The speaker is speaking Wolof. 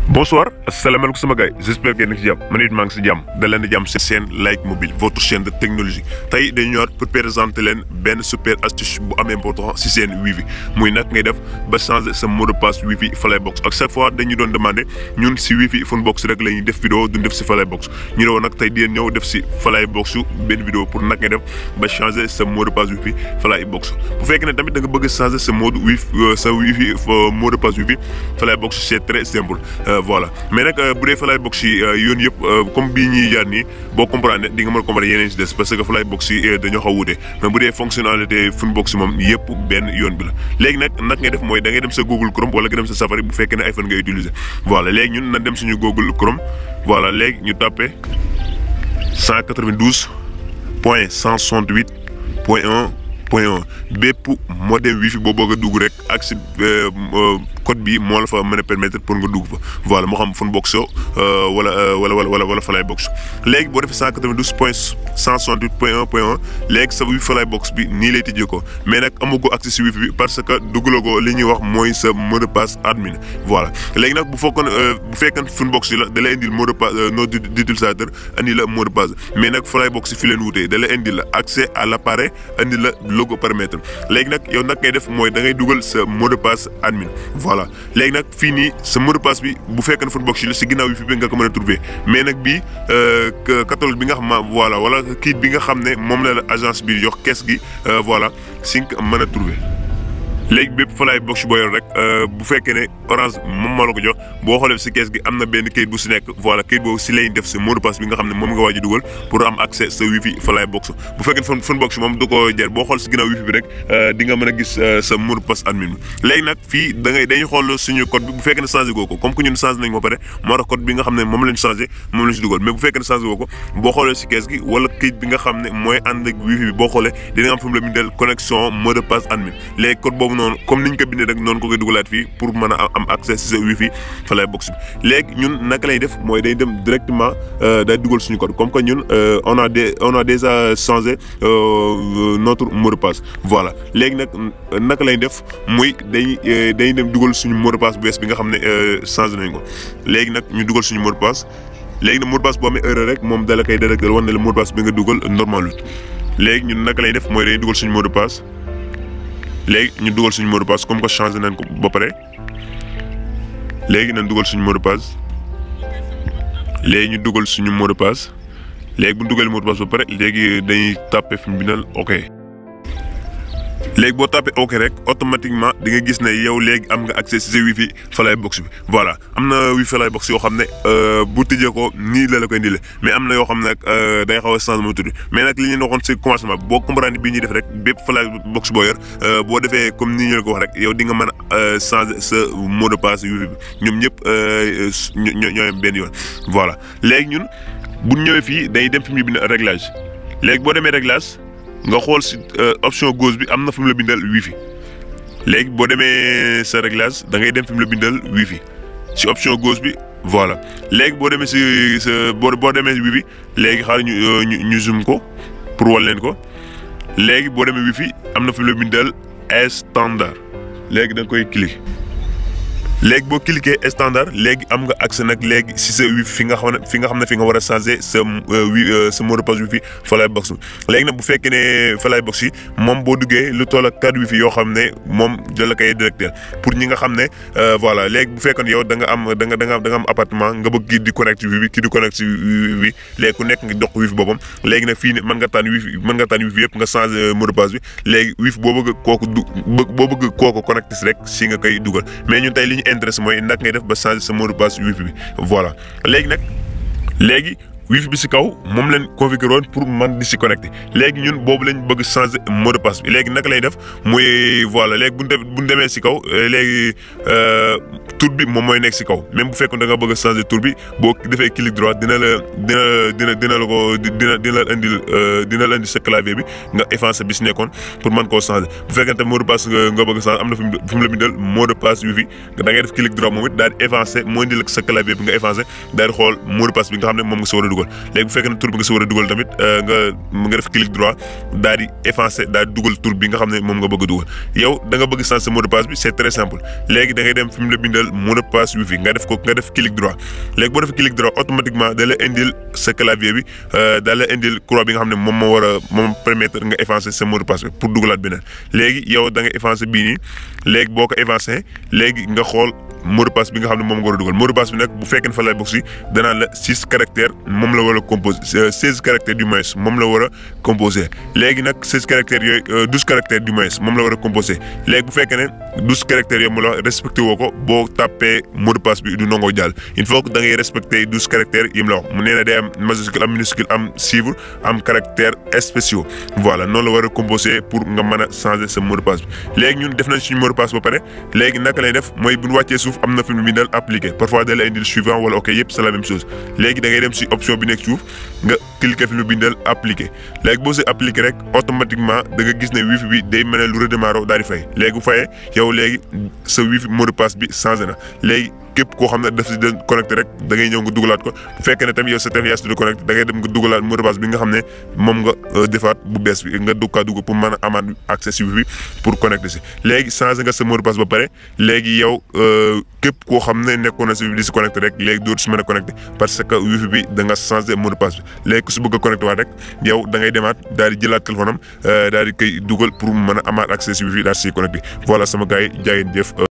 Bonsoir, asalaamaaleykum sama gars j'espère que yéen a ngi ci jàmm man it maa ngi si jàmm da leen di jàmm seen chaîne Like Mobile votre chaîne de technologie tey dañu ñëwaat pour présenter leen benn super astuce bu am important si seen wifi muy nag ngay def ba changer sa mot de passe wifi Flybox ak chaque fois dañu doon demander ñun si wifi Funbox rek la ñuy def vidéo duñ def si Flybox ñu ne woon nag tey di leen ñëw def si Flybox benn vidéo pour nag ngay def ba changer sa mot de passe wifi Flybox bu fekkee ne tamit da nga bëgg changer sa mot de passe wifi Flybox c'est très simple. Voilà mais nag bu dee Flybox yi yoon yëpp comme bii ñuy jaar nii boo comprendre di nga mën a comprendre yeneen si des parce que Flybox yi dañoo xaw a wuute mais bu dee fonctionnalité Funbox moom yëpp benn yoon bi la léegi nag ngay def mooy da ngay dem sa Google Chrome wala nga dem sa Safari bu fekkee ne iPhone ngay utiliser voilà léegi ñun na dem suñu Google Chrome voilà léegi ñu tapé 192.168.1.1 bépp modem wifi boo bëgg a dugg rek ak si code bi moo la fa mën a permettre pour nga dugg fa voilà moo xam Funbox wala Flybox léegi boo defee 192.168.1.1 léegi sa wifi Flybox bi nii lay tijjee ko mais nag amago accès si wifi bi parce que duggaloo ko li ñuy wax mooy sa mot de passe admin voilà léegi nag bu fekkee Funbox yi la da lay indil mot de passe nom d'utilisateur andi la mot de passe mais nag Flybox yi fi leen wutee da lay indil la accès à l'appareil andi la logo paramètre léegi nag yow nag ngay def mooy da ngay dugal sa mot de passe admin voilà léegi nag fii nii sa mot de passe bi bu fekkee ne Funbox yi la si ginnaaw wifi bi nga ko mën a trouver mais nag bii catalogue bi nga xam voilà wala kit bi nga xam ne moom la agence bi jox kees gi voilà si nga mën a trouver léegi bépp Flybox boo yor rek bu fekkee ne Orange moom moo la ko jox boo xoolee si kees gi am na benn kayit bu si nekk voilà kayit boobu si lay def sa mot de passe bi nga xam ne moom nga waaj a dugal pour am accès sa wifi Flybox bu fekkee ne Funbox moom du ko jar boo xool si ginnaaw wifi bi rek di nga mën a gis sa mot de passe admin bi léegi nag fii dañuy xool suñu code bi bu fekkee ne changé goo ko comme que ñun changé nañ ko ba pare moo tax code bi nga xam ne moom lañ changé moom lañ si dugal mais bu fekkee ne changé goo ko boo xoolee si kees gi wala kayit bi nga xam ne mooy ànd ak wifi bi boo xoolee dina am fu mu la bindal connexion mot de passe admin léegi code boobu noonu comme niñ ko bindee rek noonu ko koy dugalaat fii pour mën a am accès si sa wifi Flybox bi léegi ñun naka lay def mooy day dem directement day dugal suñu code comme que ñun on a déjà changé notre mot de passe voilà léegi nag naka lay def muy day dem dugal suñu mot de passe bu bees bi nga xam ne changé nañ ko léegi nag ñu dugal suñu mot de passe léegi nag mot de passe boo amee erreur rek moom dala koy directeur wan ne la mot de passe bi nga dugal normal léegi ñun naka lay def mooy day dugal suñu mot de passe léegi ñu dugal suñu mot de passe comme que changé nañ ko ba pare léegi nañ dugal suñu mot de passe léegi ñu dugal suñu mot de passe léegi bu ñu dugalee mot de passe ba pare léegi dañuy tapé fi mu bindal OK léegi boo tapé OK rek automatiquement di nga gis ne yow léegi am nga accès si sa wifi Flybox bi voilà am na wifi Flybox yoo xam ne bu tijjee ko nii la koy indile mais am na yoo xam ne nag day xaw a changement tudd mais nag li ñu waxoon si commencement boo comprendre bii ñuy def rek bépp Flybox boo yor boo defee comme ni ñu ko wax rek yow di nga mën a changer sa mot de passe wifi bi ñoom ñëpp ñooy benn yoon voilà léegi ñun bu ñu ñëwee fii day dem fi mu bind réglage léegi boo demee réglage nga xool si option gauche bi am na fi mu la bindal wifi léegi boo demee sa réglage da ngay dem fi mu la bindal wifi si option gauche bi voilà léegi boo demee si sa boo demee wifi léegi xaaral ñu zoom ko pour wal leen ko léegi boo demee wifi am na fi mu la bindal standard léegi da nga koy cliquer léegi boo cliquer standard léegi am nga accès nag léegi si sa wifi fi nga xam ne fi nga war a changer sa mot de passe wifi Flybox léegi nag bu fekkee ne Flybox yi moom boo duggee lu toll ak 4 wifi yoo xam ne moom da la koy directeur pour ñi nga xam ne voilà léegi bu fekkoon yow da nga am appartement nga bëgg kii di connecté wifi kii di connecté wifi léegi ku nekk nga jox ko wifi boppam léegi nag fii ne mën nga tànn wifi yëpp nga changer mot de passe bi léegi wifi boo bëgg kooku connecté si rek si nga koy dugal mais ñun tey li ñu intéressé mooy nag ngay def ba changer sa mot de passe wifi bi voilà léegi wifi bi si kaw moom leen configuré woon pour man di si connecté léegi ñun boobu lañ bëgg changer mot de passe bi léegi naka lay def mooy voilà léegi bu ñu demee si kaw léegi tur bi moom mooy nekk si kaw même bu fekkoon da nga bëgg a changer tur bi boo defee clic droit dina la indil sa clavier bi nga effacer bi si nekkoon pour mën koo changer bu fekkente mot de passe nga bëgg a changer am na fi mu la bindal mot de passe wifi da ngay def clic droit moom it daal di effacer moo indil sa clavier bi nga effacer daal di xool mot de passe bi nga xam ne moom nga si war a dugal dugal léegi bu fekkee ne tur bi nga si war a dugal tamit nga def clic droit daal di effacer daal di dugal tur bi nga xam ne moom nga bëgg a dugal yow da nga bëgg changer sa mot de passe bi c'est très simple léegi da ngay dem fi mu la bindal mot de passe wifi nga def clic droit léegi boo defee clic droit automatiquement da la indil sa clavier bi da la indil croix bi nga xam ne moom permettre nga effacer sa mot de passe bi pour dugalaat beneen léegi yow da nga effacer bii nii léegi boo ko effacer léegi nga xool mot de passe bi nga xam ne moom nga war a dugal mot de passe bi nag bu fekkee ne fa lay bokk si danaan la 6 caractères moom la war a composé 16 caractères du moins moom la war a composé léegi nag 16 caractères yooyu 12 caractères du moins moom la war a composé léegi bu fekkee ne 12 caractères yooyu mu la respecté woo ko boo tapé mot de passe bi du nangoo jàll il faut que da ngay respecté 12 caractères yi mu la wax mu nee na day am majuscule am minuscule am chiffre am caractères spéciaux voilà noonu la war a composé pour nga mën a changer sa mot de passe bi léegi ñun def nañ suñu mot de passe ba pare léegi naka lay def mooy bu ñu wàccee suuf am na fi mu bindal appliqué parfois da lay indil suivant wala ok yëpp c'est la même chose léegi da ngay dem si option bi nekk suuf nga cliquer fi mu bindal appliqué léegi boo see appliqué rek automatiquement da nga gis ne wifi bi day mel ne lu redémarré daal di fay léegi bu fayee yow léegi sa wifi mot de passe bi changé na léegi képp koo xam ne daf si doon connecté rek da ngay ñëw nga dugalaat ko bu fekkee ne tamit yow sa téléphone yaa si doon connecté da ngay dem nga dugalaat mot de passe bi nga xam ne moom nga defaat bu bees bi nga dugg pour mën a amaat accès si wifi pour connecté si léegi changé nga sa mot de passe ba pare léegi yow képp koo xam ne nekkoon na si wifi di si connecté rek léegi dootu si mën a connecté parce que wifi bi da nga changé mot de passe bi léegi ku si bëgg a connecté waat rek yow da ngay demaat daal di jëlaat téléphone am daal di koy dugal pour mën a amaat accès si wifi daal si connecté voilà sama gars yi jaa ngeen jëf